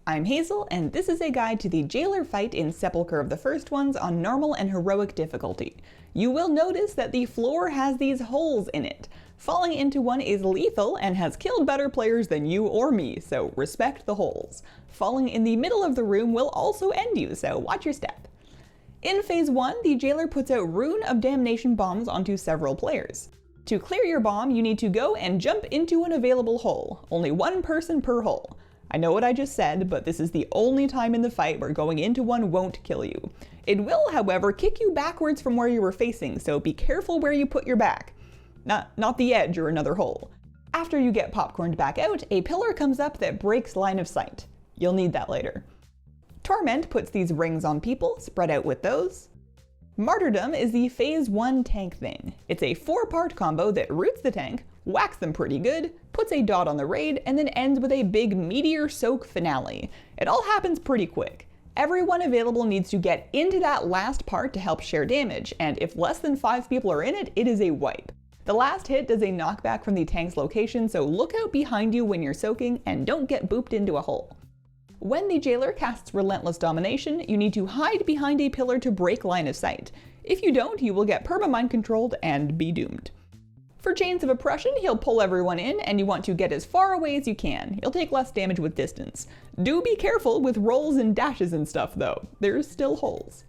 I'm Hazel, and this is a guide to the Jailer fight in Sepulcher of the First Ones on normal and heroic difficulty. You will notice that the floor has these holes in it. Falling into one is lethal and has killed better players than you or me, so respect the holes. Falling in the middle of the room will also end you, so watch your step. In Phase 1, the Jailer puts out Rune of Damnation bombs onto several players. To clear your bomb, you need to go and jump into an available hole. Only one person per hole. I know what I just said, but this is the only time in the fight where going into one won't kill you. It will, however, kick you backwards from where you were facing, so be careful where you put your back. Not the edge or another hole. After you get popcorned back out, a pillar comes up that breaks line of sight. You'll need that later. Torment puts these rings on people, spread out with those. Martyrdom is the Phase 1 tank thing. It's a 4-part combo that roots the tank, whacks them pretty good, puts a dot on the raid, and then ends with a big meteor soak finale. It all happens pretty quick. Everyone available needs to get into that last part to help share damage, and if less than 5 people are in it, it is a wipe. The last hit does a knockback from the tank's location, so look out behind you when you're soaking and don't get booped into a hole. When the Jailer casts Relentless Domination, you need to hide behind a pillar to break line of sight. If you don't, you will get perma-mind controlled and be doomed. For Chains of Oppression, he'll pull everyone in, and you want to get as far away as you can. You'll take less damage with distance. Do be careful with rolls and dashes and stuff though, there's still holes.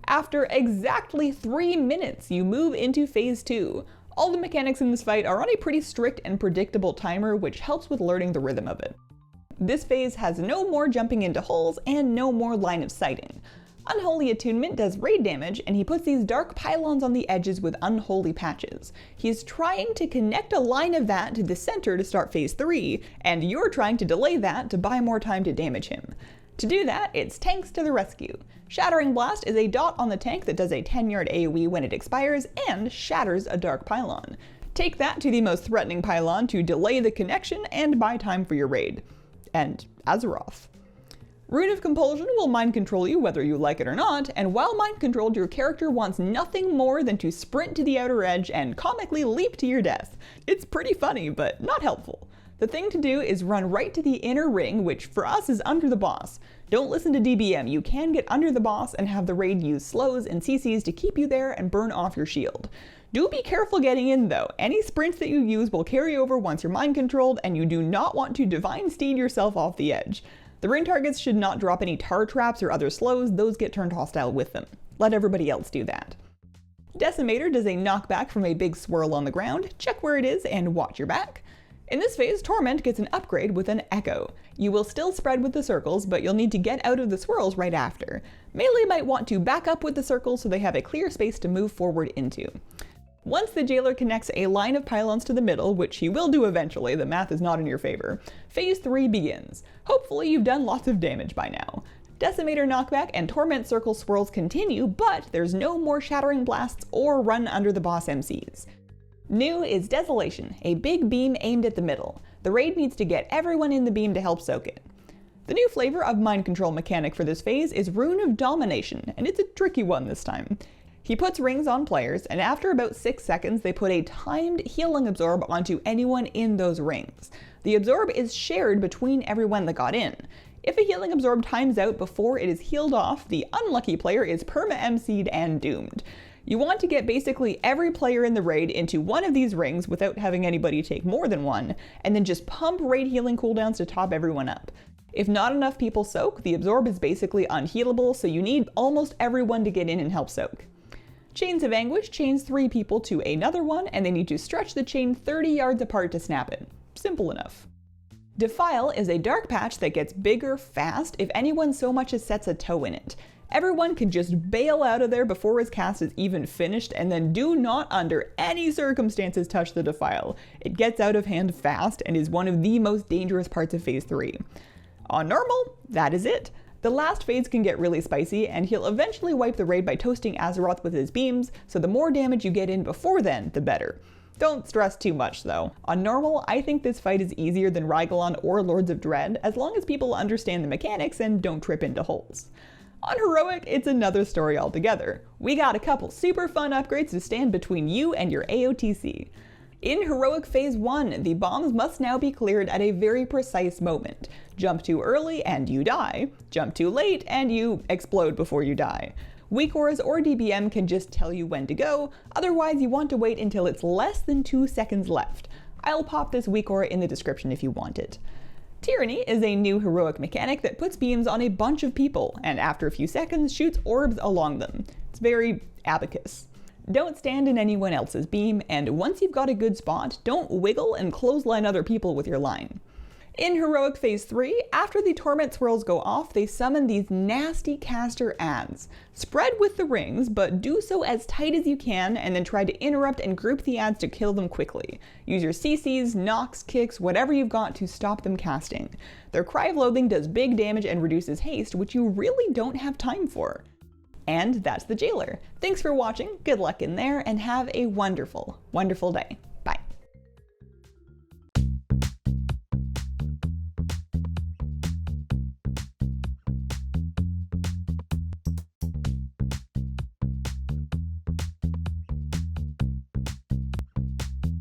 After exactly 3 minutes, you move into Phase 2. All the mechanics in this fight are on a pretty strict and predictable timer, which helps with learning the rhythm of it. This phase has no more jumping into holes and no more line of sighting. Unholy Attunement does raid damage, and he puts these dark pylons on the edges with unholy patches. He's trying to connect a line of that to the center to start Phase 3, and you're trying to delay that to buy more time to damage him. To do that, it's tanks to the rescue. Shattering Blast is a dot on the tank that does a 10-yard AoE when it expires and shatters a dark pylon. Take that to the most threatening pylon to delay the connection and buy time for your raid. And Azeroth. Rune of Compulsion will mind control you whether you like it or not, and while mind controlled, your character wants nothing more than to sprint to the outer edge and comically leap to your death. It's pretty funny, but not helpful. The thing to do is run right to the inner ring, which for us is under the boss. Don't listen to DBM, you can get under the boss and have the raid use slows and CCs to keep you there and burn off your shield. Do be careful getting in though. Any sprints that you use will carry over once you're mind controlled, and you do not want to Divine Steed yourself off the edge. The ring targets should not drop any tar traps or other slows, those get turned hostile with them. Let everybody else do that. Decimator does a knockback from a big swirl on the ground, check where it is and watch your back. In this phase, Torment gets an upgrade with an Echo. You will still spread with the circles, but you'll need to get out of the swirls right after. Melee might want to back up with the circles so they have a clear space to move forward into. Once the Jailer connects a line of pylons to the middle, which he will do eventually, the math is not in your favor, Phase 3 begins. Hopefully you've done lots of damage by now. Decimator knockback and Torment circle swirls continue, but there's no more Shattering Blasts or run under the boss MCs. New is Desolation, a big beam aimed at the middle. The raid needs to get everyone in the beam to help soak it. The new flavor of mind control mechanic for this phase is Rune of Domination, and it's a tricky one this time. He puts rings on players, and after about 6 seconds, they put a timed healing absorb onto anyone in those rings. The absorb is shared between everyone that got in. If a healing absorb times out before it is healed off, the unlucky player is perma-MC'd and doomed. You want to get basically every player in the raid into one of these rings without having anybody take more than one, and then just pump raid healing cooldowns to top everyone up. If not enough people soak, the absorb is basically unhealable, so you need almost everyone to get in and help soak. Chains of Anguish chains 3 people to another one, and they need to stretch the chain 30 yards apart to snap it. Simple enough. Defile is a dark patch that gets bigger fast if anyone so much as sets a toe in it. Everyone can just bail out of there before his cast is even finished, and then do not under any circumstances touch the Defile. It gets out of hand fast and is one of the most dangerous parts of Phase 3. On normal, that is it. The last phase can get really spicy, and he'll eventually wipe the raid by toasting Azeroth with his beams, so the more damage you get in before then, the better. Don't stress too much though. On normal, I think this fight is easier than Rygalon or Lords of Dread, as long as people understand the mechanics and don't trip into holes. On heroic, it's another story altogether. We got a couple super fun upgrades to stand between you and your AOTC. In Heroic Phase 1, the bombs must now be cleared at a very precise moment. Jump too early and you die. Jump too late and you explode before you die. Weakauras or DBM can just tell you when to go, otherwise you want to wait until it's less than 2 seconds left. I'll pop this weakaura in the description if you want it. Tyranny is a new heroic mechanic that puts beams on a bunch of people, and after a few seconds shoots orbs along them. It's very Abacus. Don't stand in anyone else's beam, and once you've got a good spot, don't wiggle and clothesline other people with your line. In Heroic Phase 3, after the Torment swirls go off, they summon these nasty caster ads. Spread with the rings, but do so as tight as you can, and then try to interrupt and group the ads to kill them quickly. Use your CCs, knocks, kicks, whatever you've got to stop them casting. Their Cry of Loathing does big damage and reduces haste, which you really don't have time for. And that's the Jailer. Thanks for watching, good luck in there, and have a wonderful, wonderful day.